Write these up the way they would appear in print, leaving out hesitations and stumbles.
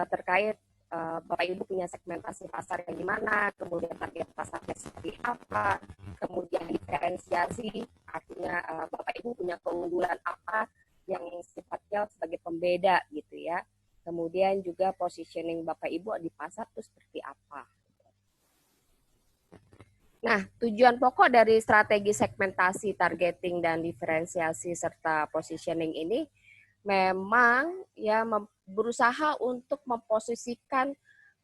terkait Bapak Ibu punya segmentasi pasar yang gimana, kemudian target pasarnya seperti apa, kemudian diferensiasi, artinya Bapak Ibu punya keunggulan apa yang sifatnya sebagai pembeda gitu ya. Kemudian juga positioning Bapak Ibu di pasar itu seperti apa. Nah, tujuan pokok dari strategi segmentasi, targeting, dan diferensiasi serta positioning ini memang ya berusaha untuk memposisikan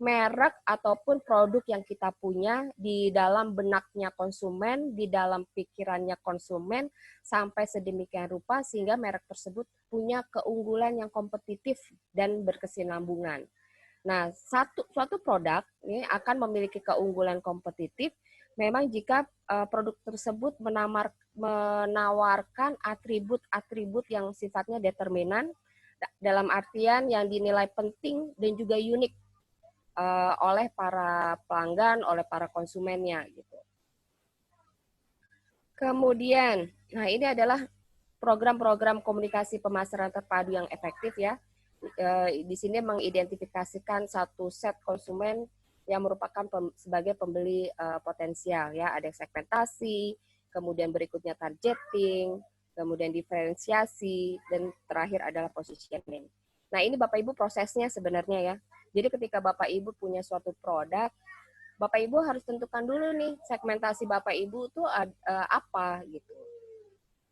merek ataupun produk yang kita punya di dalam benaknya konsumen, di dalam pikirannya konsumen, sampai sedemikian rupa sehingga merek tersebut punya keunggulan yang kompetitif dan berkesinambungan. Nah, suatu produk ini akan memiliki keunggulan kompetitif memang jika produk tersebut menawarkan atribut-atribut yang sifatnya determinan dalam artian yang dinilai penting dan juga unik oleh para pelanggan, oleh para konsumennya gitu. Kemudian, nah ini adalah program-program komunikasi pemasaran terpadu yang efektif ya. Di sini mengidentifikasikan satu set konsumen yang merupakan sebagai pembeli potensial ya, ada segmentasi, kemudian berikutnya targeting, kemudian diferensiasi, dan terakhir adalah positioning. Nah ini Bapak Ibu prosesnya sebenarnya ya. Jadi ketika Bapak Ibu punya suatu produk, Bapak Ibu harus tentukan dulu nih segmentasi Bapak Ibu tuh apa gitu.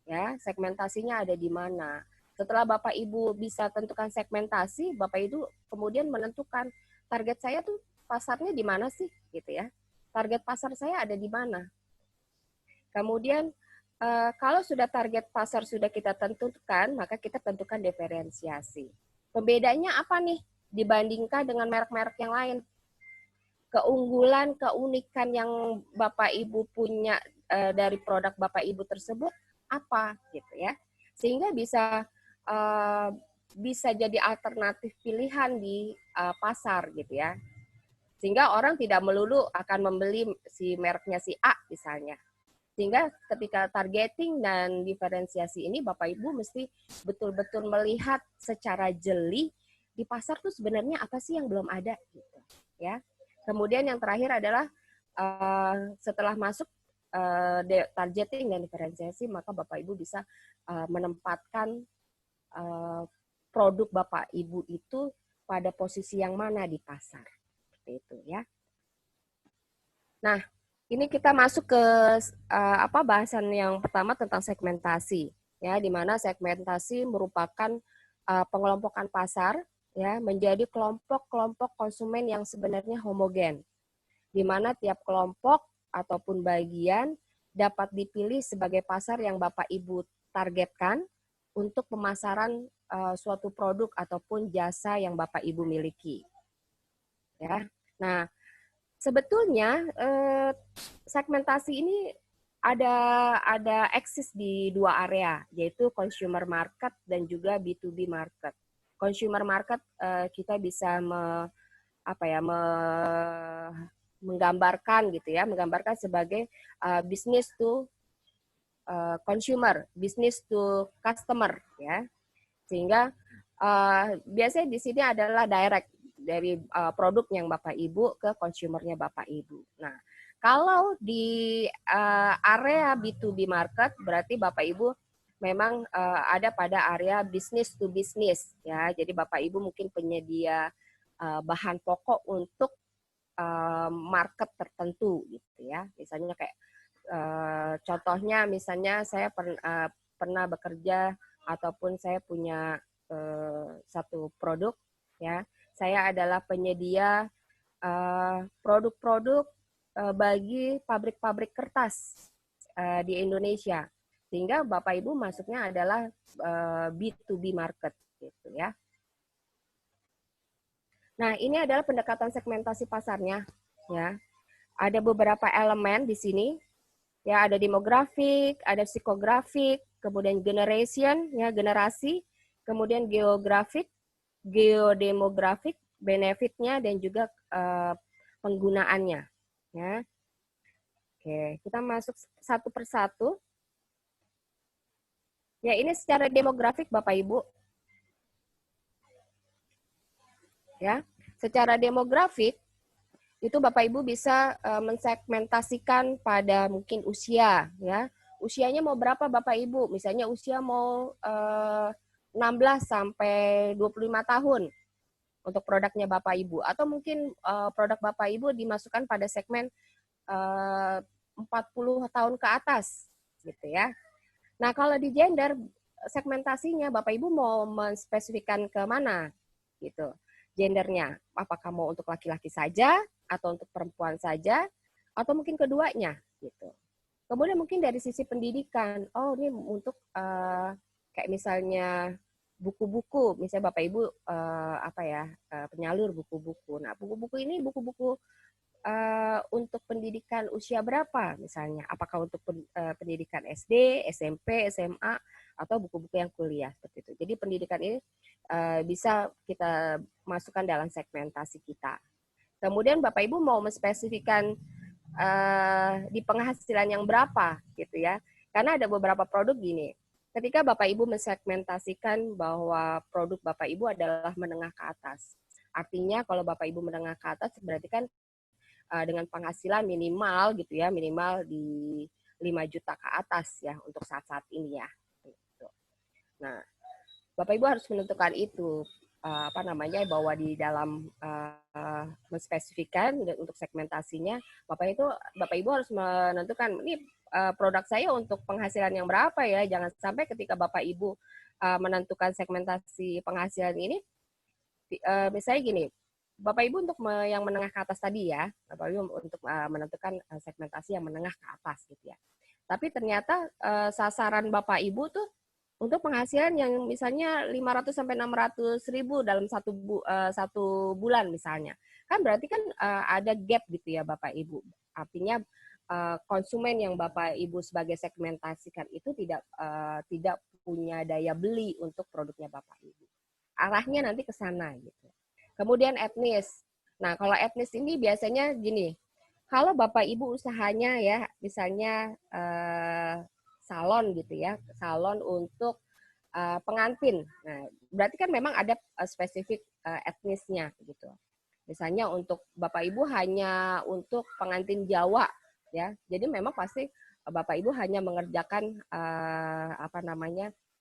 Ya, segmentasinya ada di mana. Setelah Bapak Ibu bisa tentukan segmentasi, Bapak Ibu kemudian menentukan target saya tuh pasarnya di mana sih gitu ya. Target pasar saya ada di mana. Kemudian kalau sudah target pasar sudah kita tentukan, maka kita tentukan diferensiasi. Pembedanya apa nih dibandingkan dengan merek-merek yang lain? Keunggulan, keunikan yang Bapak Ibu punya dari produk Bapak Ibu tersebut apa gitu ya, sehingga bisa jadi alternatif pilihan di pasar gitu ya, sehingga orang tidak melulu akan membeli si mereknya si A misalnya. Sehingga ketika targeting dan diferensiasi ini Bapak Ibu mesti betul-betul melihat secara jeli di pasar tuh sebenarnya apa sih yang belum ada gitu ya. Kemudian yang terakhir adalah setelah masuk targeting dan diferensiasi, maka Bapak Ibu bisa menempatkan produk Bapak Ibu itu pada posisi yang mana di pasar. Seperti itu ya. Nah, ini kita masuk ke bahasan yang pertama tentang segmentasi ya, di mana segmentasi merupakan pengelompokan pasar ya menjadi kelompok-kelompok konsumen yang sebenarnya homogen, di mana tiap kelompok ataupun bagian dapat dipilih sebagai pasar yang Bapak Ibu targetkan untuk pemasaran suatu produk ataupun jasa yang Bapak Ibu miliki. Ya. Nah, sebetulnya segmentasi ini ada eksis di dua area, yaitu consumer market dan juga B2B market. Consumer market kita bisa menggambarkan gitu ya, menggambarkan sebagai business to consumer, business to customer ya. Sehingga biasanya di sini adalah direct dari produk yang Bapak Ibu ke consumernya Bapak Ibu. Nah, kalau di area B2B market berarti Bapak Ibu memang ada pada area business to business ya. Jadi Bapak Ibu mungkin penyedia bahan pokok untuk market tertentu gitu ya. Misalnya kayak contohnya misalnya saya pernah bekerja ataupun saya punya satu produk ya. Saya adalah penyedia produk-produk bagi pabrik-pabrik kertas di Indonesia. Sehingga Bapak Ibu masuknya adalah B2B market gitu ya. Nah, ini adalah pendekatan segmentasi pasarnya ya. Ada beberapa elemen di sini. Ya, ada demografik, ada psikografik, kemudian generation ya, generasi, kemudian geografik, geodemografik, benefitnya dan juga penggunaannya ya. Oke, kita masuk satu persatu. Ya, ini secara demografik Bapak Ibu. Ya. Secara demografik, itu Bapak Ibu bisa mensegmentasikan pada mungkin usia, ya. Usianya mau berapa Bapak Ibu? Misalnya usia mau 16 sampai 25 tahun untuk produknya Bapak Ibu, atau mungkin produk Bapak Ibu dimasukkan pada segmen 40 tahun ke atas, gitu ya. Nah, kalau di gender segmentasinya Bapak Ibu mau menspesifikkan ke mana gitu gendernya. Apakah mau untuk laki-laki saja atau untuk perempuan saja atau mungkin keduanya gitu. Kemudian mungkin dari sisi pendidikan, oh ini untuk kayak misalnya buku-buku, misalnya Bapak Ibu penyalur buku-buku. Nah, buku-buku ini buku-buku untuk pendidikan usia berapa misalnya? Apakah untuk pendidikan SD, SMP, SMA, atau buku-buku yang kuliah seperti itu. Jadi pendidikan ini bisa kita masukkan dalam segmentasi kita. Kemudian Bapak Ibu mau menspesifikkan di penghasilan yang berapa gitu ya. Karena ada beberapa produk gini. Ketika Bapak Ibu mensegmentasikan bahwa produk Bapak Ibu adalah menengah ke atas. Artinya kalau Bapak Ibu menengah ke atas berarti kan dengan penghasilan minimal gitu ya, minimal di 5 juta ke atas ya untuk saat-saat ini ya. Gitu. Nah, Bapak Ibu harus menentukan itu bahwa di dalam menspesifikan untuk segmentasinya, Bapak Ibu harus menentukan ini produk saya untuk penghasilan yang berapa ya. Jangan sampai ketika Bapak Ibu menentukan segmentasi penghasilan ini, misalnya gini, Bapak Ibu untuk yang menengah ke atas tadi ya, Bapak Ibu untuk menentukan segmentasi yang menengah ke atas gitu ya. Tapi ternyata sasaran Bapak Ibu tuh untuk penghasilan yang misalnya 500 sampai 600 ribu dalam satu bulan misalnya. Kan berarti kan ada gap gitu ya Bapak Ibu. Artinya konsumen yang Bapak Ibu sebagai segmentasikan itu tidak punya daya beli untuk produknya Bapak Ibu. Arahnya nanti ke sana gitu. Kemudian etnis. Nah, kalau etnis ini biasanya gini, kalau Bapak Ibu usahanya ya, misalnya salon gitu ya, salon untuk pengantin. Nah, berarti kan memang ada spesifik etnisnya gitu. Misalnya untuk Bapak Ibu hanya untuk pengantin Jawa ya. Jadi memang pasti Bapak Ibu hanya mengerjakan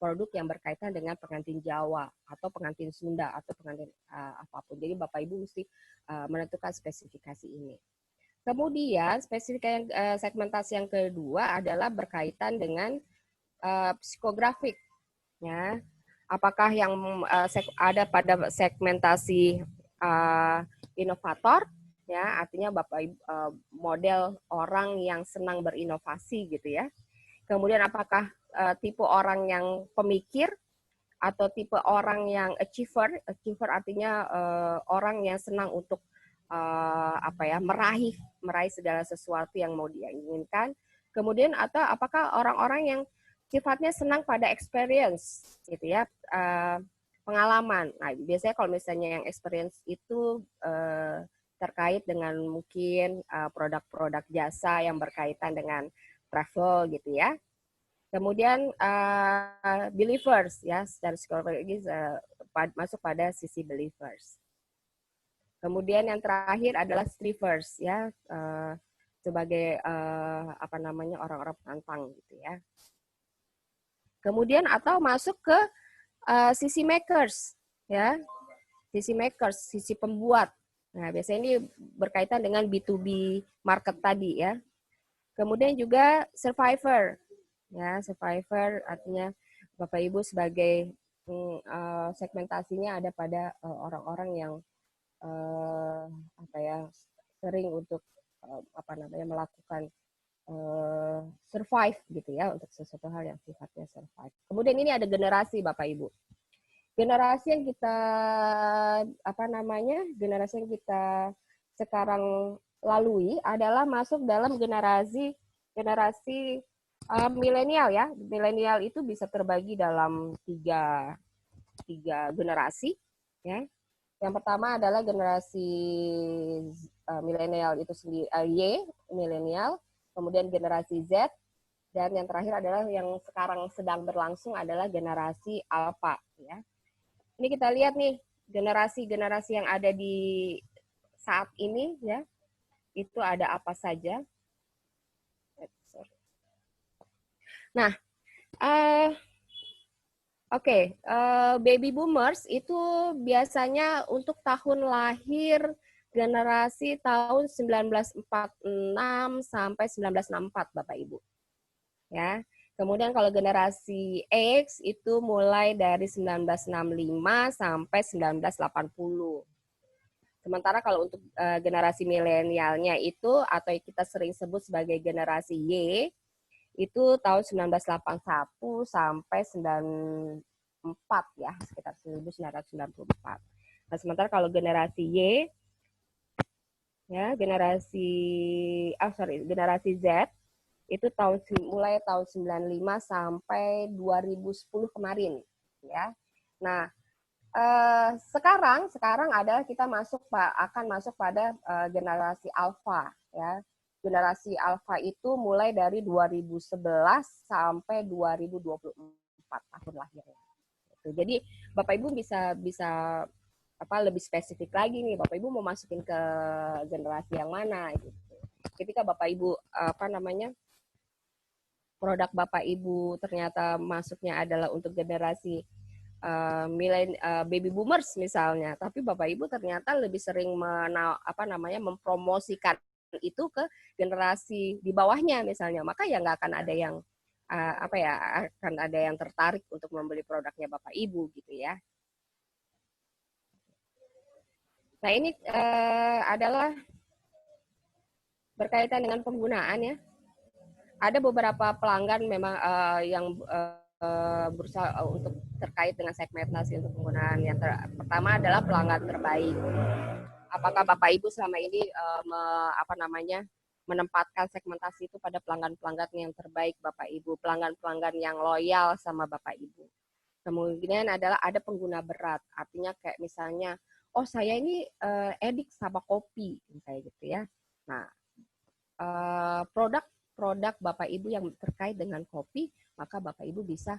produk yang berkaitan dengan pengantin Jawa atau pengantin Sunda atau pengantin apapun. Jadi Bapak Ibu mesti menentukan spesifikasi ini. Kemudian segmentasi yang kedua adalah berkaitan dengan psikografik. Ya, apakah yang ada pada segmentasi inovator? Ya, artinya Bapak Ibu model orang yang senang berinovasi gitu ya. Kemudian apakah tipe orang yang pemikir atau tipe orang yang achiever artinya orang yang senang untuk meraih segala sesuatu yang mau dia inginkan. Kemudian atau apakah orang-orang yang sifatnya senang pada experience gitu ya, pengalaman. Nah, biasanya kalau misalnya yang experience itu terkait dengan mungkin produk-produk jasa yang berkaitan dengan travel gitu ya. Kemudian believers ya, secara psikologis masuk pada sisi believers. Kemudian yang terakhir adalah strivers ya, sebagai orang-orang penantang gitu ya. Kemudian atau masuk ke sisi makers ya, sisi pembuat. Nah, biasanya ini berkaitan dengan B2B market tadi ya. Kemudian juga survivor. Ya, survivor artinya Bapak Ibu sebagai segmentasinya ada pada orang-orang yang sering untuk melakukan survive gitu ya, untuk sesuatu hal yang sifatnya survive. Kemudian ini ada generasi Bapak Ibu. Generasi yang kita sekarang lalui adalah masuk dalam generasi milenial ya. Milenial itu bisa terbagi dalam tiga generasi ya. Yang pertama adalah generasi milenial itu sendiri, Y milenial, kemudian generasi Z, dan yang terakhir adalah yang sekarang sedang berlangsung adalah generasi Alpha ya. Ini kita lihat nih generasi-generasi yang ada di saat ini ya, itu ada apa saja. Nah, uh, oke, baby boomers itu biasanya untuk tahun lahir generasi tahun 1946 sampai 1964, Bapak Ibu. Ya. Kemudian kalau generasi X itu mulai dari 1965 sampai 1980. Sementara kalau untuk generasi milenialnya itu atau kita sering sebut sebagai generasi Y itu tahun 1981 sampai 94 ya, sekitar 1994. Nah, sementara kalau generasi Y ya, generasi Z itu mulai tahun 95 sampai 2010 kemarin ya. Nah, sekarang adalah kita akan masuk pada generasi alpha ya. Generasi alpha itu mulai dari 2011 sampai 2024 tahun lahirnya. Jadi Bapak Ibu bisa bisa lebih spesifik lagi nih, Bapak Ibu mau masukin ke generasi yang mana gitu. Ketika Bapak Ibu produk Bapak Ibu ternyata masuknya adalah untuk generasi baby boomers misalnya, tapi Bapak Ibu ternyata lebih sering mempromosikan itu ke generasi di bawahnya misalnya, maka ya nggak akan ada yang akan ada yang tertarik untuk membeli produknya Bapak Ibu gitu ya. Nah, ini adalah berkaitan dengan penggunaan ya. Ada beberapa pelanggan memang yang berusaha untuk terkait dengan segmentasi untuk penggunaan. Yang pertama adalah pelanggan terbaik. Apakah Bapak Ibu selama ini menempatkan segmentasi itu pada pelanggan-pelanggan yang terbaik Bapak Ibu, pelanggan-pelanggan yang loyal sama Bapak Ibu. Kemudian adalah ada pengguna berat, artinya kayak misalnya, oh saya ini edik sama kopi, kayak gitu ya. Nah, produk Bapak Ibu yang terkait dengan kopi, maka Bapak Ibu bisa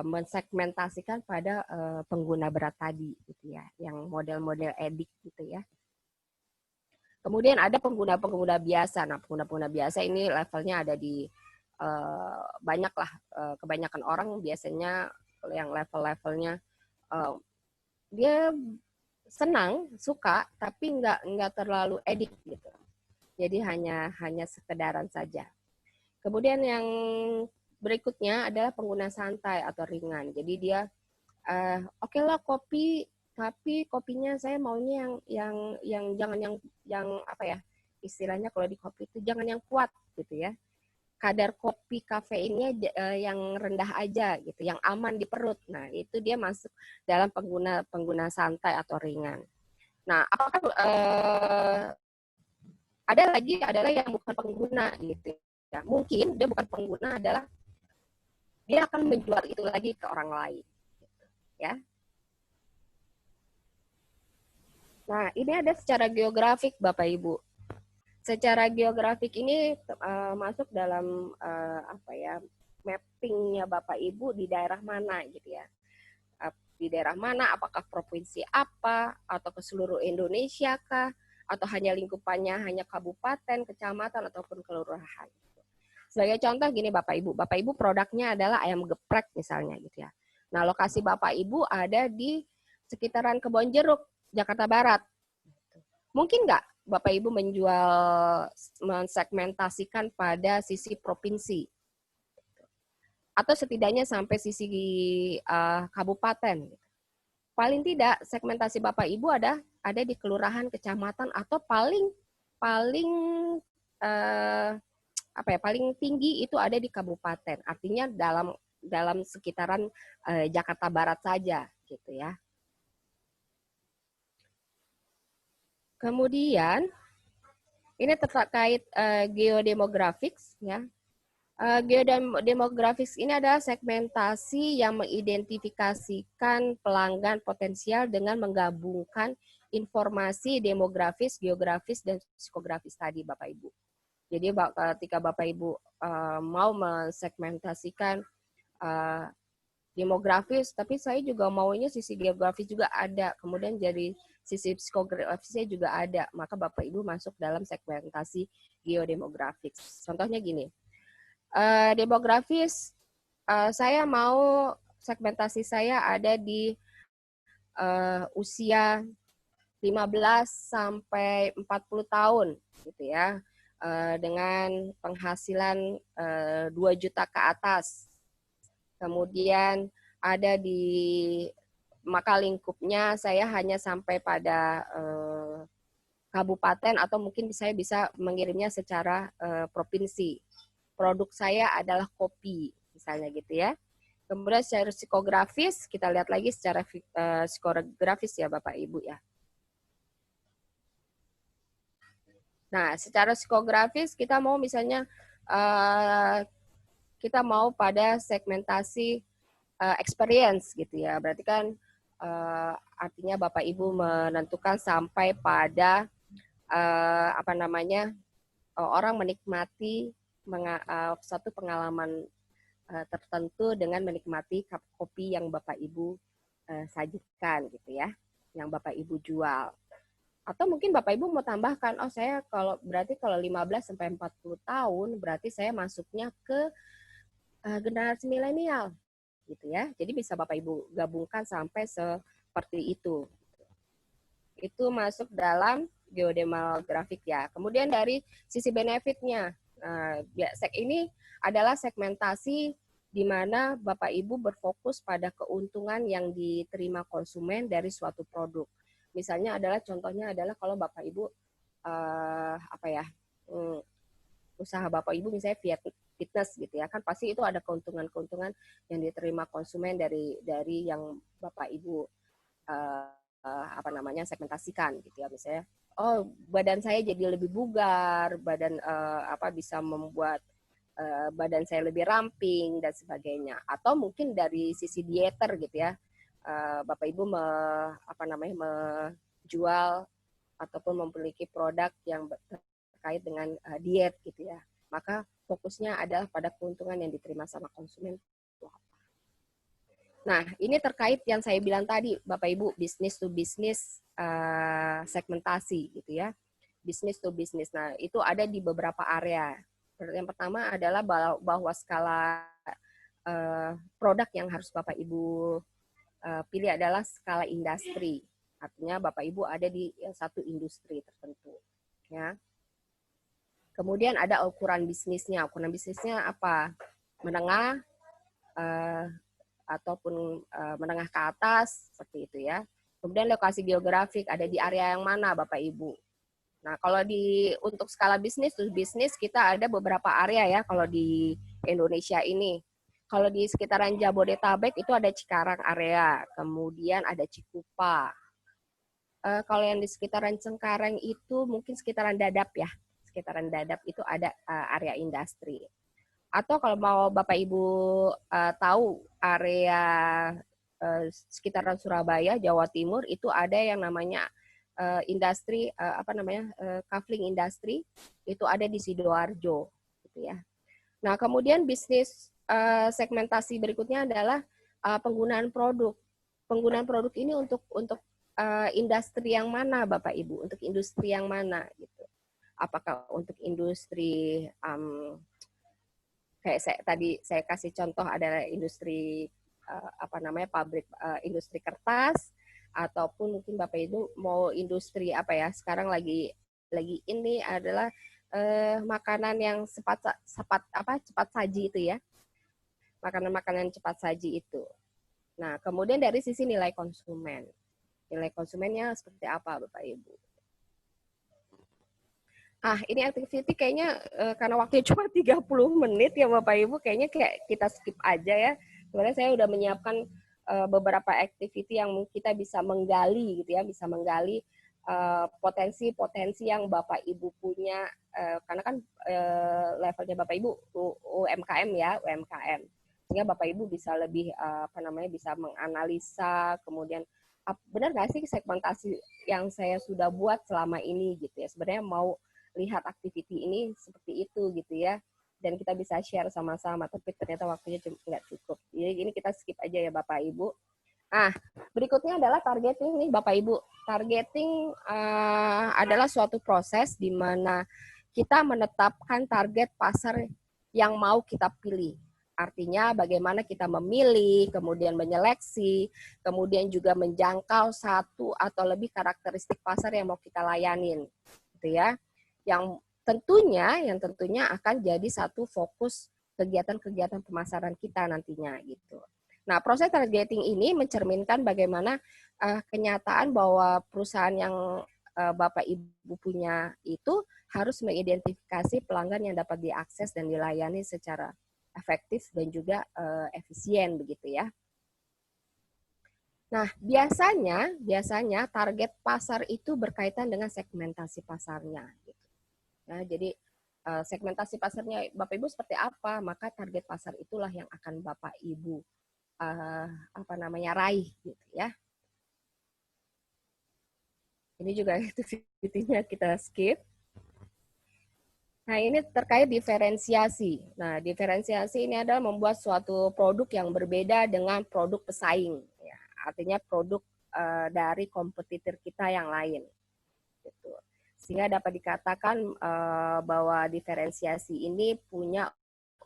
mensegmentasikan pada pengguna berat tadi, gitu ya, yang model-model edik gitu ya. Kemudian ada pengguna-pengguna biasa. Nah, pengguna-pengguna biasa ini levelnya ada di banyak lah. Kebanyakan orang biasanya yang level-levelnya dia senang, suka, tapi nggak terlalu edik gitu. Jadi hanya sekedaran saja. Kemudian yang berikutnya adalah pengguna santai atau ringan. Jadi dia oke lah kopi, tapi kopinya saya maunya yang jangan yang apa ya, istilahnya kalau di kopi itu jangan yang kuat gitu ya. Kadar kopi kafeinnya yang rendah aja gitu, yang aman di perut. Nah, itu dia masuk dalam pengguna santai atau ringan. Nah, apakah ada lagi adalah yang bukan pengguna gitu ya. Mungkin dia bukan pengguna, adalah dia akan menjual itu lagi ke orang lain gitu, ya. Nah, ini ada secara geografik Bapak Ibu. Secara geografik ini masuk dalam mappingnya Bapak Ibu di daerah mana gitu ya. Di daerah mana, apakah provinsi apa, atau ke seluruh Indonesia kah, atau hanya lingkupannya hanya kabupaten, kecamatan, ataupun kelurahan. Sebagai contoh gini Bapak Ibu produknya adalah ayam geprek misalnya gitu ya. Nah, lokasi Bapak Ibu ada di sekitaran Kebonjeruk, Jakarta Barat. Mungkin nggak Bapak Ibu mensegmentasikan pada sisi provinsi? Atau setidaknya sampai sisi kabupaten. Paling tidak segmentasi Bapak Ibu ada di kelurahan, kecamatan, atau paling paling tinggi itu ada di kabupaten. Artinya dalam sekitaran Jakarta Barat saja gitu ya. Kemudian ini terkait geodemografics ya. Geodemografics ini adalah segmentasi yang mengidentifikasikan pelanggan potensial dengan menggabungkan informasi demografis, geografis, dan psikografis tadi Bapak Ibu. Jadi ketika Bapak Ibu mau mensegmentasikan demografis, tapi saya juga maunya sisi geografis juga ada, kemudian jadi sisi psikografisnya juga ada, maka Bapak Ibu masuk dalam segmentasi geodemografis. Contohnya gini, demografis, saya mau segmentasi saya ada di usia 15 sampai 40 tahun gitu ya. Dengan penghasilan 2 juta ke atas. Kemudian ada di maka lingkupnya saya hanya sampai pada kabupaten atau mungkin saya bisa mengirimnya secara provinsi. Produk saya adalah kopi, misalnya gitu ya. Kemudian secara psikografis, kita lihat lagi secara psikografis ya Bapak Ibu ya. Nah, secara psikografis kita mau misalnya kita mau pada segmentasi experience gitu ya. Berarti kan artinya Bapak Ibu menentukan sampai pada apa namanya orang menikmati satu pengalaman tertentu dengan menikmati cup kopi yang Bapak Ibu sajikan gitu ya, yang Bapak Ibu jual. Atau mungkin Bapak Ibu mau tambahkan, oh saya berarti kalau 15 sampai 40 tahun berarti saya masuknya ke generasi milenial gitu ya. Jadi bisa Bapak Ibu gabungkan sampai seperti itu. Itu masuk dalam geodemografik ya. Kemudian dari sisi benefitnya, ini adalah segmentasi di mana Bapak Ibu berfokus pada keuntungan yang diterima konsumen dari suatu produk. Misalnya contohnya adalah kalau Bapak Ibu usaha Bapak Ibu misalnya fitness gitu ya, kan pasti itu ada keuntungan-keuntungan yang diterima konsumen dari yang Bapak Ibu segmentasikan gitu ya, misalnya badan saya jadi lebih bugar, badan bisa membuat badan saya lebih ramping dan sebagainya. Atau mungkin dari sisi dieter gitu ya, Bapak Ibu menjual ataupun memiliki produk yang terkait dengan diet gitu ya. Maka fokusnya adalah pada keuntungan yang diterima sama konsumen. Nah, ini terkait yang saya bilang tadi, Bapak Ibu, business to business segmentasi gitu ya. Business to business. Nah, itu ada di beberapa area. Yang pertama adalah bahwa skala produk yang harus Bapak Ibu pilih adalah skala industri. Artinya Bapak Ibu ada di satu industri tertentu. Ya. Kemudian ada ukuran bisnisnya. Ukuran bisnisnya apa? Menengah, ataupun menengah ke atas, seperti itu ya. Kemudian lokasi geografik, ada di area yang mana Bapak Ibu. Nah, kalau untuk skala bisnis to bisnis kita ada beberapa area ya kalau di Indonesia ini. Kalau di sekitaran Jabodetabek itu ada Cikarang area, kemudian ada Cikupa. Kalau yang di sekitaran Cengkareng itu mungkin sekitaran Dadap ya. Sekitaran Dadap itu ada area industri. Atau kalau mau Bapak Ibu tahu area sekitaran Surabaya, Jawa Timur itu ada yang namanya industri kafling industri, itu ada di Sidoarjo gitu ya. Nah, kemudian bisnis segmentasi berikutnya adalah penggunaan produk. Penggunaan produk ini untuk industri yang mana Bapak Ibu? Untuk industri yang mana gitu. Apakah untuk industri kayak saya kasih contoh adalah industri pabrik industri kertas, ataupun mungkin Bapak Ibu mau industri sekarang lagi ini adalah makanan yang cepat saji itu ya, makanan cepat saji itu. Nah, kemudian dari sisi nilai konsumennya seperti apa Bapak Ibu? Ini activity kayaknya karena waktunya cuma 30 menit ya Bapak Ibu, kayaknya kita skip aja ya. Sebenarnya saya udah menyiapkan beberapa activity yang kita bisa menggali gitu ya, bisa menggali potensi-potensi yang Bapak Ibu punya, karena kan levelnya Bapak Ibu UMKM ya, UMKM. Sehingga Bapak Ibu bisa lebih bisa menganalisa, kemudian benar nggak sih segmentasi yang saya sudah buat selama ini gitu ya. Sebenarnya mau lihat activity ini seperti itu gitu ya. dan kita bisa share sama-sama, tapi ternyata waktunya nggak cukup. Jadi ini kita skip aja ya Bapak Ibu. Nah, berikutnya adalah targeting nih Bapak Ibu. Targeting adalah suatu proses di mana kita menetapkan target pasar yang mau kita pilih. Artinya bagaimana kita memilih, kemudian menyeleksi, kemudian juga menjangkau satu atau lebih karakteristik pasar yang mau kita layanin, gitu ya. Yang tentunya akan jadi satu fokus kegiatan-kegiatan pemasaran kita nantinya gitu. Nah, proses targeting ini mencerminkan bagaimana kenyataan bahwa perusahaan yang Bapak Ibu punya itu harus mengidentifikasi pelanggan yang dapat diakses dan dilayani secara efektif dan juga efisien begitu ya. Nah, biasanya target pasar itu berkaitan dengan segmentasi pasarnya gitu. Nah, jadi segmentasi pasarnya Bapak Ibu seperti apa, maka target pasar itulah yang akan Bapak Ibu raih gitu ya. Ini juga aktivitinya kita skip. Nah, ini terkait diferensiasi. Nah, diferensiasi ini adalah membuat suatu produk yang berbeda dengan produk pesaing. Ya, artinya produk dari kompetitor kita yang lain. Gitu. Sehingga dapat dikatakan bahwa diferensiasi ini punya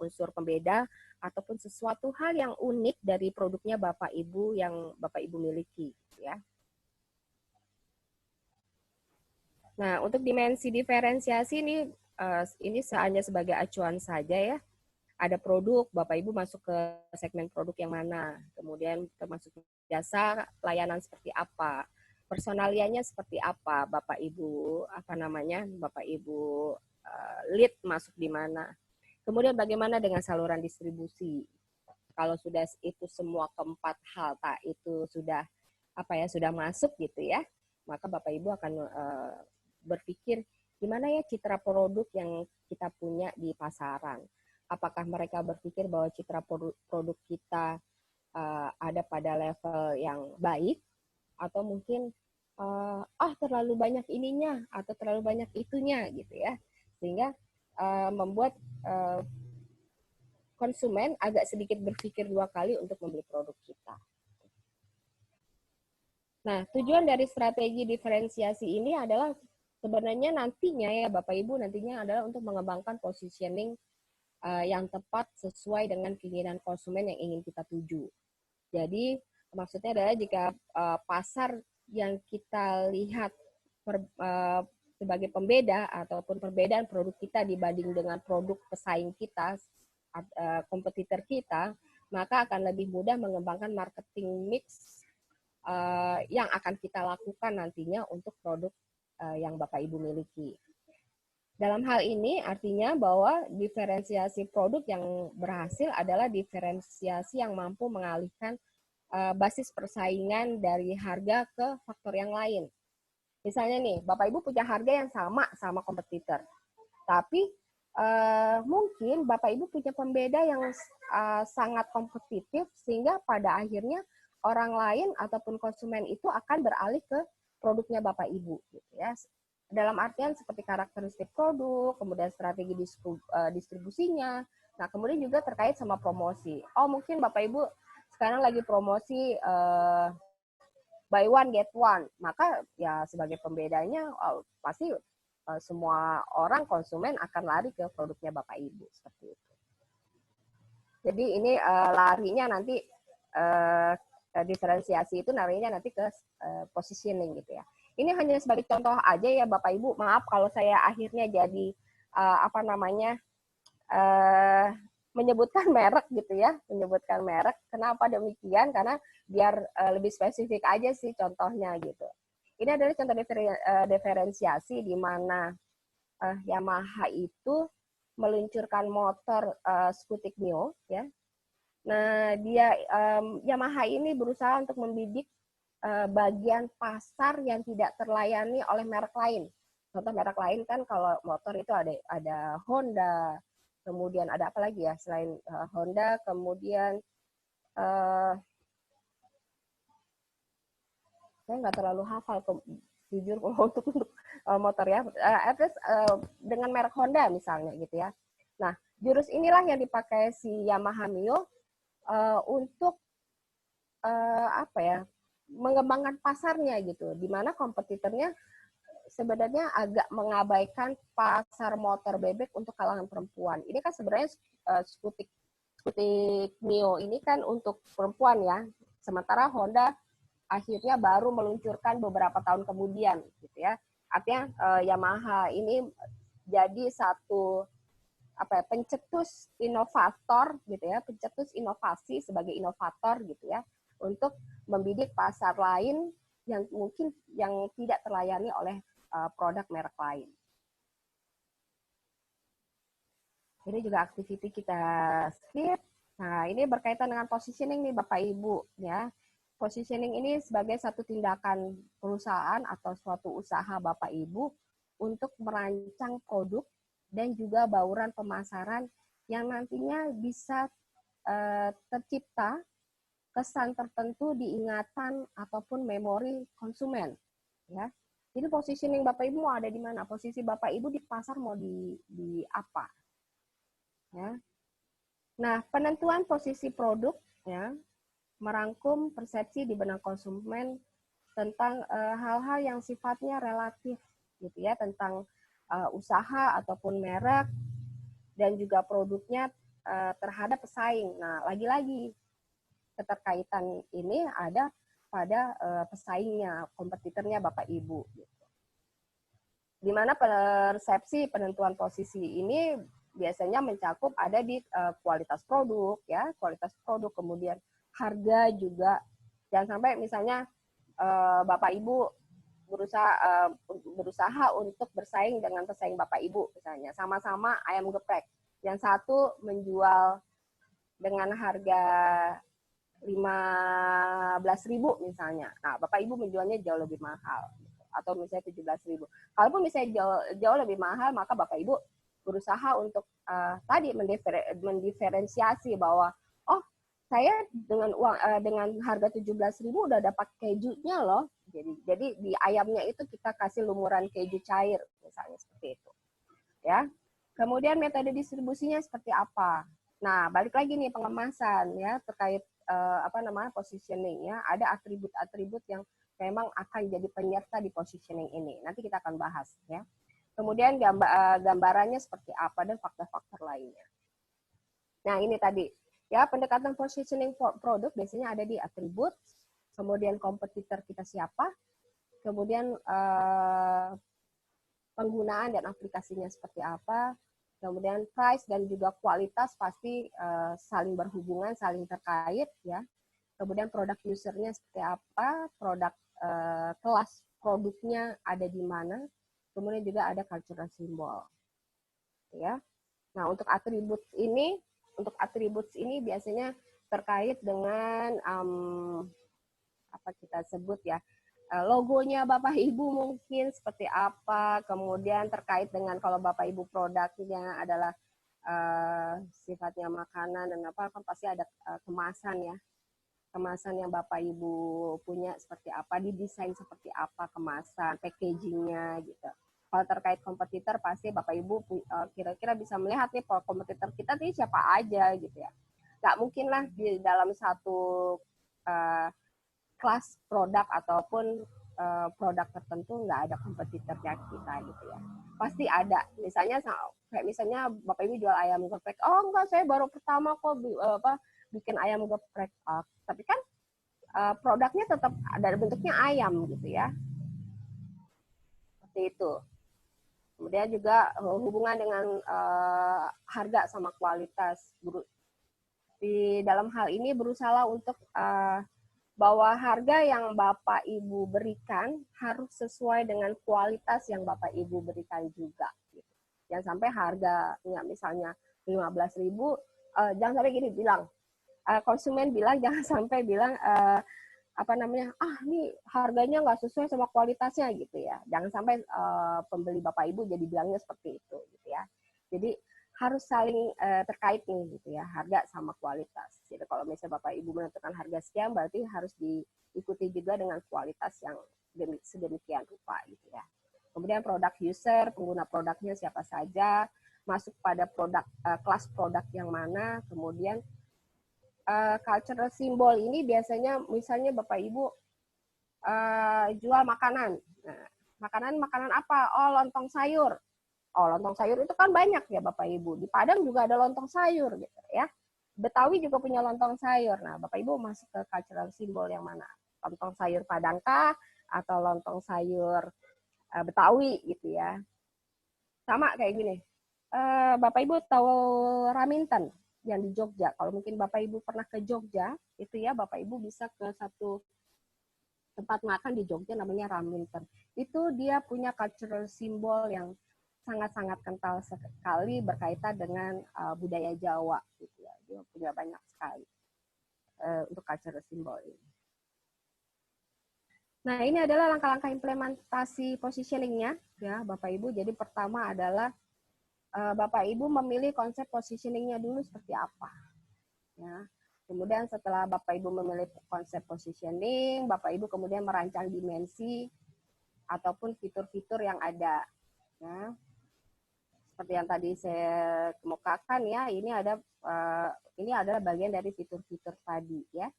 unsur pembeda ataupun sesuatu hal yang unik dari produknya Bapak Ibu yang Bapak Ibu miliki. Ya. Nah, untuk dimensi diferensiasi ini hanya sebagai acuan saja ya. Ada produk, Bapak Ibu masuk ke segmen produk yang mana, kemudian termasuk jasa, layanan seperti apa, personalianya seperti apa, Bapak Ibu Bapak Ibu lead masuk di mana. Kemudian bagaimana dengan saluran distribusi? Kalau sudah itu semua keempat hal itu sudah masuk gitu ya, maka Bapak Ibu akan berpikir gimana ya citra produk yang kita punya di pasaran. Apakah mereka berpikir bahwa citra produk kita ada pada level yang baik, atau mungkin terlalu banyak ininya atau terlalu banyak itunya gitu ya, sehingga membuat konsumen agak sedikit berpikir dua kali untuk membeli produk kita. Nah, tujuan dari strategi diferensiasi ini adalah sebenarnya nantinya ya Bapak Ibu nantinya adalah untuk mengembangkan positioning yang tepat sesuai dengan keinginan konsumen yang ingin kita tuju. Jadi maksudnya adalah jika pasar yang kita lihat sebagai pembeda ataupun perbedaan produk kita dibanding dengan produk pesaing kita, kompetitor kita, maka akan lebih mudah mengembangkan marketing mix yang akan kita lakukan nantinya untuk produk yang Bapak Ibu miliki. Dalam hal ini artinya bahwa diferensiasi produk yang berhasil adalah diferensiasi yang mampu mengalihkan basis persaingan dari harga ke faktor yang lain. Misalnya nih, Bapak Ibu punya harga yang sama kompetitor, tapi mungkin Bapak Ibu punya pembeda yang sangat kompetitif sehingga pada akhirnya orang lain ataupun konsumen itu akan beralih ke produknya Bapak Ibu gitu ya. Dalam artian seperti karakteristik produk, kemudian strategi distribusinya. Nah, kemudian juga terkait sama promosi. Oh, mungkin Bapak Ibu sekarang lagi promosi buy one get one. Maka ya sebagai pembedanya pasti semua orang konsumen akan lari ke produknya Bapak Ibu seperti itu. Jadi ini larinya nanti diferensiasi itu larinya nanti ke positioning gitu ya. Ini hanya sebagai contoh aja ya Bapak Ibu. Maaf kalau saya akhirnya jadi menyebutkan merek gitu ya, menyebutkan merek. Kenapa demikian? Karena biar lebih spesifik aja sih contohnya gitu. Ini adalah contoh diferensiasi di mana Yamaha itu meluncurkan motor Skutik Mio ya. Nah, Yamaha ini berusaha untuk membidik bagian pasar yang tidak terlayani oleh merek lain. Contoh merek lain kan kalau motor itu ada Honda, kemudian ada apa lagi ya selain Honda, kemudian saya nggak terlalu hafal jujur untuk motor ya. Dengan merek Honda misalnya gitu ya. Nah, Jurus inilah yang dipakai si Yamaha Mio untuk apa ya, mengembangkan pasarnya gitu, di mana kompetitornya sebenarnya agak mengabaikan pasar motor bebek untuk kalangan perempuan. Ini kan sebenarnya skutik Mio ini kan untuk perempuan ya, sementara Honda akhirnya baru meluncurkan beberapa tahun kemudian gitu ya. Artinya Yamaha ini jadi satu apa ya, pencetus inovator gitu ya, pencetus inovasi sebagai inovator gitu ya, untuk membidik pasar lain yang mungkin yang tidak terlayani oleh produk merek lain. Ini juga activity kita skip. Nah, ini berkaitan dengan positioning nih Bapak Ibu ya. Positioning ini sebagai satu tindakan perusahaan atau suatu usaha Bapak Ibu untuk merancang produk dan juga bauran pemasaran yang nantinya bisa tercipta kesan tertentu di ingatan ataupun memori konsumen ya. Jadi positioning Bapak Ibu mau ada di mana? Posisi Bapak Ibu di pasar mau di apa? Ya. Nah, penentuan posisi produk ya merangkum persepsi di benak konsumen tentang hal-hal yang sifatnya relatif gitu ya, tentang usaha ataupun merek dan juga produknya terhadap pesaing. Nah, lagi-lagi keterkaitan ini ada pada pesaingnya, kompetitornya Bapak Ibu. Gitu. Di mana persepsi penentuan posisi ini biasanya mencakup ada di kualitas produk, ya, kualitas produk, kemudian harga juga. Jangan sampai misalnya Bapak Ibu berusaha untuk bersaing dengan pesaing Bapak Ibu misalnya, sama-sama ayam geprek. Yang satu menjual dengan harga 15.000 misalnya. Nah, Bapak Ibu menjualnya jauh lebih mahal atau misalnya 17.000. Kalaupun misalnya jauh lebih mahal, maka Bapak Ibu berusaha untuk tadi mendiferensiasi bahwa oh, saya dengan uang dengan harga 17.000 udah dapat kejunya loh. Jadi di ayamnya itu kita kasih lumuran keju cair misalnya seperti itu. Ya. Kemudian metode distribusinya seperti apa? Nah, balik lagi nih pengemasan ya terkait positioning ya. Ada atribut-atribut yang memang akan jadi penyerta di positioning ini. Nanti kita akan bahas ya. Kemudian gambarannya seperti apa dan faktor-faktor lainnya. Nah, ini tadi ya pendekatan positioning produk biasanya ada di atribut, kemudian kompetitor kita siapa, kemudian penggunaan dan aplikasinya seperti apa, kemudian price dan juga kualitas pasti saling berhubungan, saling terkait ya. Kemudian produk usernya seperti apa, produk kelas produknya ada di mana, kemudian juga ada cultural symbol. Ya. Nah, untuk atribut ini biasanya terkait dengan apa kita sebut ya, logonya Bapak Ibu mungkin seperti apa, kemudian terkait dengan kalau Bapak Ibu produknya adalah sifatnya makanan dan apa, kan pasti ada kemasan ya, kemasan yang Bapak Ibu punya seperti apa, didesain seperti apa kemasan, packagingnya gitu. Kalau terkait kompetitor pasti Bapak Ibu kira-kira bisa melihat nih kompetitor kita nih siapa aja gitu ya. Nggak mungkin lah di dalam satu kelas produk ataupun produk tertentu nggak ada kompetitornya kita gitu ya. Pasti ada. Misalnya kayak misalnya Bapak Ibu jual ayam geprek. Oh enggak, saya baru pertama kok bikin ayam geprek. Tapi kan produknya tetap ada bentuknya ayam gitu ya. Seperti itu. Kemudian juga hubungan dengan harga sama kualitas. Di dalam hal ini berusaha untuk bahwa harga yang Bapak Ibu berikan harus sesuai dengan kualitas yang Bapak Ibu berikan juga. Jangan sampai harganya misalnya 15.000, jangan sampai gini bilang, konsumen bilang jangan sampai bilang ini harganya nggak sesuai sama kualitasnya gitu ya. Jangan sampai pembeli Bapak Ibu jadi bilangnya seperti itu gitu ya. Jadi harus saling terkait nih gitu ya, harga sama kualitas. Jadi kalau misalnya Bapak Ibu menentukan harga sekian, berarti harus diikuti juga dengan kualitas yang sedemikian rupa gitu ya. Kemudian produk user, pengguna produknya siapa saja, masuk pada kelas produk yang mana, kemudian cultural symbol ini biasanya misalnya Bapak Ibu jual makanan. Nah, makanan apa? Oh, lontong sayur. Oh, lontong sayur itu kan banyak ya Bapak Ibu. Di Padang juga ada lontong sayur gitu ya. Betawi juga punya lontong sayur. Nah, Bapak Ibu masuk ke cultural symbol yang mana? Lontong sayur Padangkah atau lontong sayur Betawi gitu ya. Sama kayak gini. Bapak Ibu tahu Raminten yang di Jogja. Kalau mungkin Bapak Ibu pernah ke Jogja, itu ya Bapak Ibu bisa ke satu tempat makan di Jogja namanya Raminten. Itu dia punya cultural symbol yang sangat-sangat kental sekali berkaitan dengan budaya Jawa gitu ya. Dia punya banyak sekali untuk cultural symbol ini. Nah, ini adalah langkah-langkah implementasi positioning-nya ya, Bapak Ibu. Jadi pertama adalah Bapak Ibu memilih konsep positioning-nya dulu seperti apa. Ya. Kemudian setelah Bapak Ibu memilih konsep positioning, Bapak Ibu kemudian merancang dimensi ataupun fitur-fitur yang ada. Ya. Seperti yang tadi saya kemukakan ya, ini adalah bagian dari fitur-fitur tadi ya.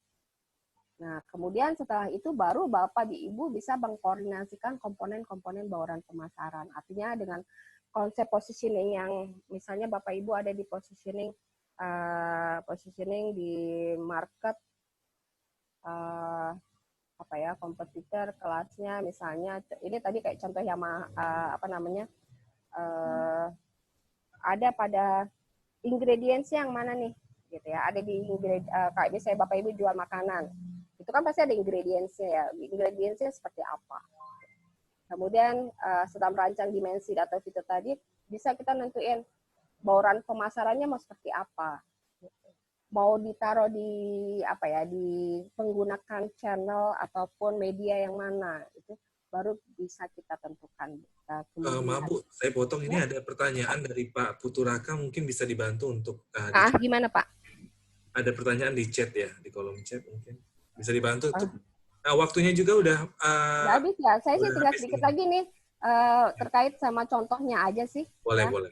Nah, kemudian setelah itu baru Bapak Ibu bisa mengkoordinasikan komponen-komponen bauran pemasaran. Artinya dengan konsep positioning yang misalnya Bapak Ibu ada di positioning di market kompetitor kelasnya misalnya ini tadi kayak contoh yang ada pada ingredients yang mana nih gitu ya, ada di kayak misalnya Bapak Ibu jual makanan itu kan pasti ada ingredients-nya ya, ingredients-nya seperti apa. Kemudian setelah merancang dimensi atau fitur tadi bisa kita nentuin bauran pemasarannya mau seperti apa, mau ditaruh di di menggunakan channel ataupun media yang mana, itu baru bisa kita tentukan. Maaf Bu, saya potong. Ini ada pertanyaan dari Pak Puturaka, mungkin bisa dibantu untuk gimana Pak? Ada pertanyaan di chat ya, di kolom chat mungkin bisa dibantu. Nah, waktunya juga udah habis ya. Saya sih tinggal sedikit lagi nih terkait sama contohnya aja sih. Boleh, ya. boleh.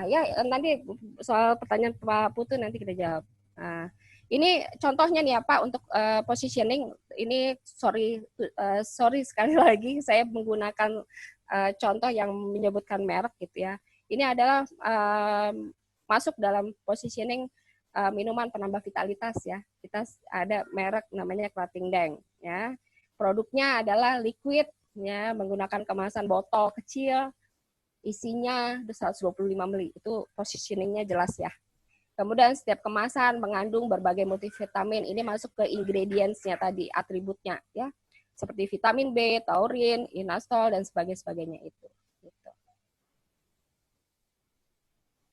Ya nanti soal pertanyaan Pak Putu nanti kita jawab. Ini contohnya nih ya Pak untuk positioning. Ini sorry sekali lagi saya menggunakan contoh yang menyebutkan merek gitu ya. Ini adalah masuk dalam positioning minuman penambah vitalitas ya. Kita ada merek namanya Krating Deng ya. Produknya adalah liquid ya, menggunakan kemasan botol kecil. Isinya 125 ml. Itu positioningnya jelas ya. Kemudian setiap kemasan mengandung berbagai multivitamin. Ini masuk ke ingredients-nya tadi, atributnya ya. Seperti vitamin B, taurin, inositol dan sebagainya itu. Gitu.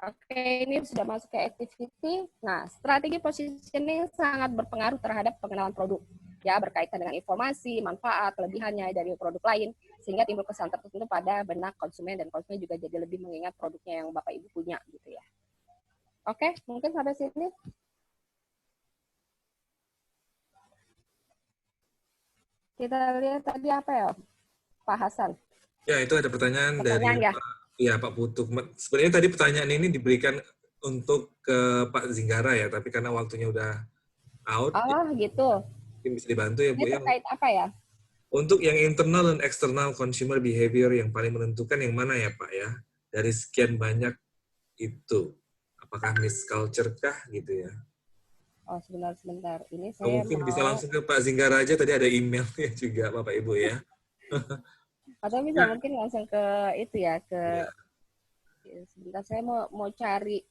Oke, ini sudah masuk ke activity. Nah, strategi positioning sangat berpengaruh terhadap pengenalan produk. Ya, berkaitan dengan informasi, manfaat, kelebihannya dari produk lain, sehingga timbul kesan tertentu pada benak konsumen, dan konsumen juga jadi lebih mengingat produknya yang Bapak Ibu punya gitu ya. Oke, mungkin sampai sini. Kita lihat tadi apa ya, Pak Hasan? Ya, itu ada pertanyaan dari Pak Putu. Sebenarnya tadi pertanyaan ini diberikan untuk ke Pak Zinggara ya, tapi karena waktunya udah out. Oh, gitu. Mungkin bisa dibantu ya, Bu. Ini terkait apa ya? Untuk yang internal dan external consumer behavior yang paling menentukan yang mana ya, Pak ya? Dari sekian banyak itu. Apakah misculture kah gitu ya? Oh, sebentar. Ini saya mungkin bisa langsung ke Pak Zinggara aja, tadi ada emailnya juga Bapak Ibu ya. Atau bisa mungkin langsung ke itu ya, ke sebentar saya mau cari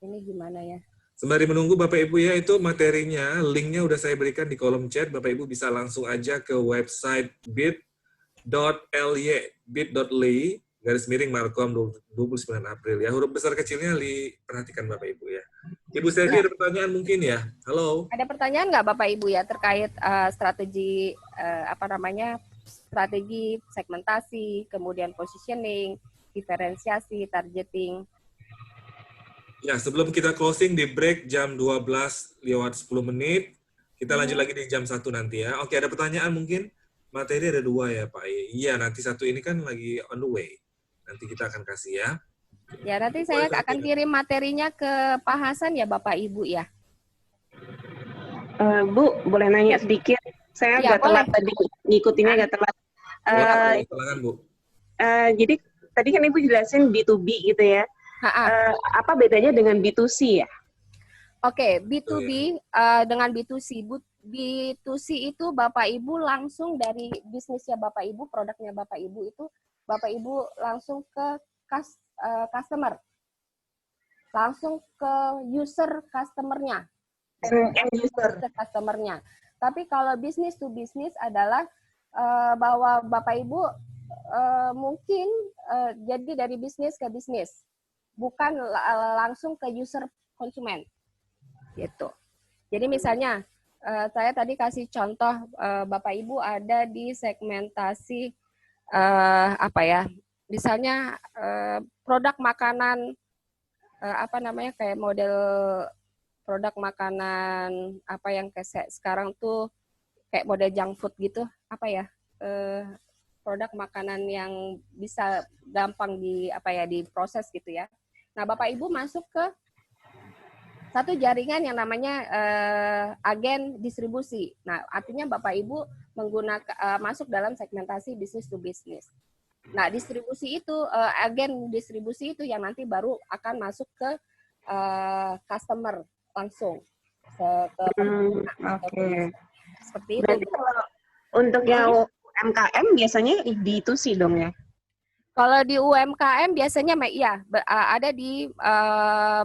ini gimana ya. Sembari menunggu Bapak Ibu ya, itu materinya, linknya udah saya berikan di kolom chat. Bapak Ibu bisa langsung aja ke website bit.ly /Markom 29 April ya. Huruf besar kecilnya perhatikan Bapak Ibu ya. Ibu Selvi ada pertanyaan mungkin ya? Halo. Ada pertanyaan nggak Bapak Ibu ya terkait strategi strategi segmentasi, kemudian positioning, diferensiasi, targeting. Ya, sebelum kita closing di break jam 12:10, kita lanjut lagi di jam 1 nanti ya. Oke, ada pertanyaan mungkin? Materi ada 2 ya Pak. Iya, nanti 1 ini kan lagi on the way. Nanti kita akan kasih ya. Ya, nanti saya akan kirim materinya ke Pak Hasan ya, Bapak Ibu ya. Bu, boleh nanya sedikit? Saya Ya, agak telat tadi, ngikutinnya agak telat. Silakan, Bu. Jadi tadi kan Ibu jelasin B2B gitu ya. Apa bedanya dengan B2C ya? Oke, B2B dengan B2C. B2C itu Bapak Ibu langsung dari bisnisnya Bapak Ibu, produknya Bapak Ibu itu Bapak Ibu langsung ke customer, langsung ke user customernya. Customernya. Tapi kalau bisnis to bisnis adalah bahwa Bapak Ibu mungkin jadi dari bisnis ke bisnis, bukan langsung ke user konsumen. Gitu. Jadi misalnya saya tadi kasih contoh Bapak Ibu ada di segmentasi apa ya? Misalnya produk makanan apa namanya kayak model produk makanan apa yang kayak sekarang tuh kayak model junk food gitu, apa ya? Produk makanan yang bisa gampang diproses gitu ya. Nah, Bapak Ibu masuk ke satu jaringan yang namanya agen distribusi. Nah, artinya Bapak Ibu menggunakan masuk dalam segmentasi bisnis to bisnis. Nah, distribusi itu agen distribusi itu yang nanti baru akan masuk ke customer langsung ke seperti itu. Berarti kalau untuk yang UMKM biasanya B2C dong ya? Kalau di UMKM biasanya ya ada di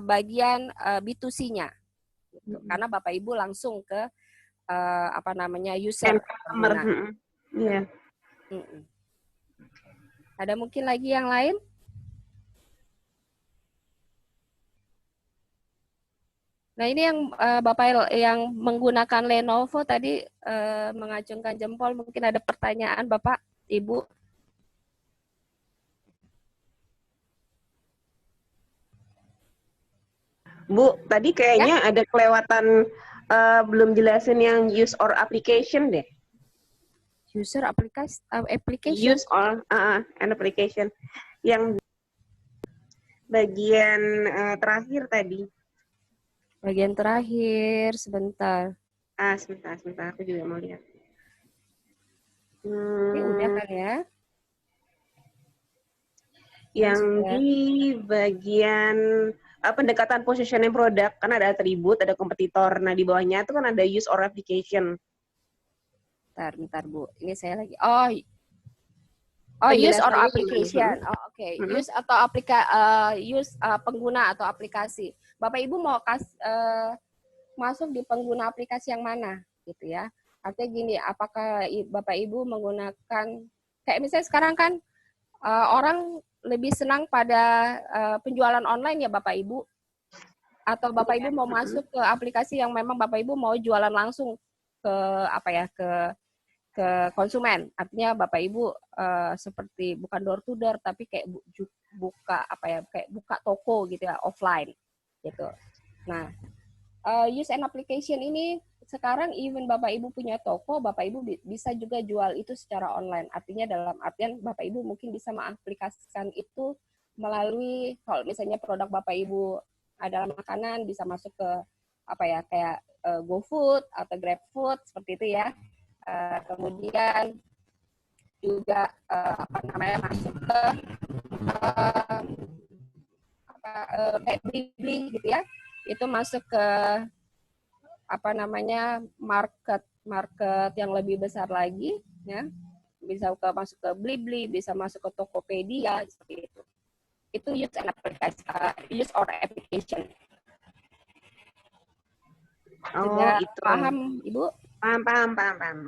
bagian B2C-nya. Gitu. Karena Bapak Ibu langsung ke apa namanya user. Iya. Ada mungkin lagi yang lain? Nah, ini yang Bapak yang menggunakan Lenovo tadi mengacungkan jempol, mungkin ada pertanyaan Bapak, Ibu. Bu, tadi kayaknya ada kelewatan belum jelasin yang use or application deh. User application? Use or an application. Yang bagian terakhir tadi. Bagian terakhir, sebentar. Sebentar. Aku juga mau lihat. Ini udah kan ya? Yang di bagian pendekatan positioning produk, kan ada atribut, ada kompetitor. Nah, di bawahnya itu kan ada use or application. Bentar, Bu. Ini saya lagi. Use or application. Oke. Use atau pengguna atau aplikasi. Bapak Ibu mau masuk di pengguna aplikasi yang mana, gitu ya? Artinya gini, apakah Bapak Ibu menggunakan kayak misalnya sekarang kan orang lebih senang pada penjualan online ya Bapak Ibu, atau Bapak Ibu mau masuk ke aplikasi yang memang Bapak Ibu mau jualan langsung ke ke konsumen, artinya Bapak Ibu seperti bukan door to door tapi kayak buka kayak buka toko gitu ya, offline gitu. Nah, use and application ini sekarang even Bapak Ibu punya toko, Bapak Ibu bisa juga jual itu secara online. Artinya dalam artian Bapak Ibu mungkin bisa mengaplikasikan itu melalui kalau misalnya produk Bapak Ibu adalah makanan, bisa masuk ke kayak GoFood atau GrabFood seperti itu ya. Kemudian juga masuk ke kayak Blibli gitu ya, itu masuk ke market yang lebih besar lagi ya, bisa masuk ke Blibli, bisa masuk ke Tokopedia seperti itu. Itu use or application. Sudah itu. paham Ibu? Paham.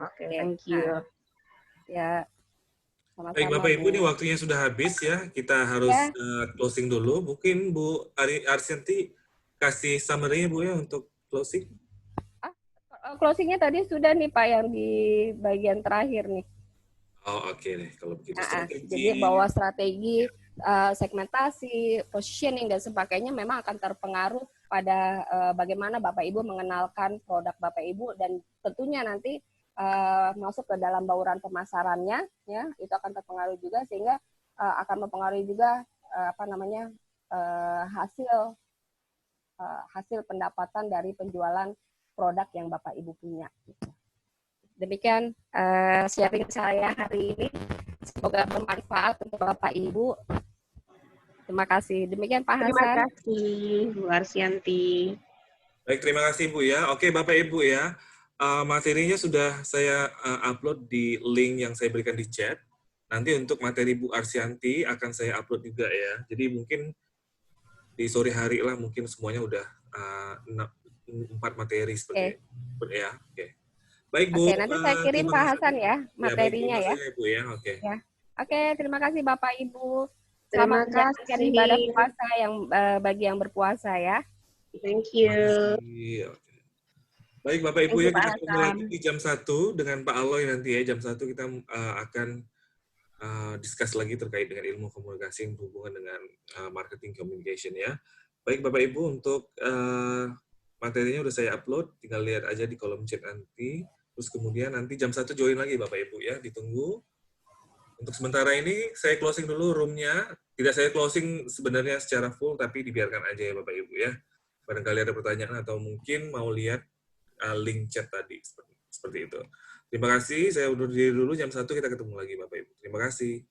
Oke, thank you. Ya, sama-sama. Baik Bapak Ibu, ini waktunya sudah habis ya. Kita harus closing dulu. Mungkin Bu Arsyanti kasih summary-nya Bu ya untuk closing. Closingnya tadi sudah nih Pak yang di bagian terakhir nih. Oke deh kalau begitu. Jadi bahwa strategi segmentasi, positioning dan sebagainya memang akan terpengaruh pada bagaimana Bapak Ibu mengenalkan produk Bapak Ibu dan tentunya nanti masuk ke dalam bauran pemasarannya ya, itu akan terpengaruh juga sehingga akan mempengaruhi juga hasil pendapatan dari penjualan produk yang Bapak Ibu punya. Demikian sharing saya hari ini. Semoga bermanfaat untuk Bapak Ibu. Terima kasih. Demikian Pak Hasan. Terima kasih, Bu Arsyanti. Baik, terima kasih Bu ya. Oke, Bapak Ibu ya. Materinya sudah saya upload di link yang saya berikan di chat. Nanti untuk materi Bu Arsyanti akan saya upload juga ya. Jadi mungkin di sore hari lah mungkin semuanya udah 4 materi seperti ya. Oke. Baik Bu. Oke, nanti saya kirim Pak Hasan ya materinya ya. Bu ya. Oke. Ya. Oke, terima kasih Bapak Ibu. Terima Selamat menjalankan kasih. ibadah puasa yang bagi yang berpuasa ya. Thank you. Oke. Baik Bapak Ibu ya, Thank you, kita Pak ketemu Hasan. lagi di jam 1 dengan Pak Aloy nanti ya. Jam 1 kita akan discuss lagi terkait dengan ilmu komunikasi yang berhubungan dengan marketing communication ya. Baik Bapak Ibu, untuk materinya udah saya upload, tinggal lihat aja di kolom chat nanti. Terus kemudian nanti jam 1 join lagi Bapak Ibu ya, ditunggu. Untuk sementara ini saya closing dulu room-nya. Tidak saya closing sebenarnya secara full, tapi dibiarkan aja ya Bapak Ibu ya. Barangkali ada pertanyaan atau mungkin mau lihat link chat tadi, seperti itu. Terima kasih, saya undur diri dulu, jam 1 kita ketemu lagi Bapak Ibu. Terima kasih.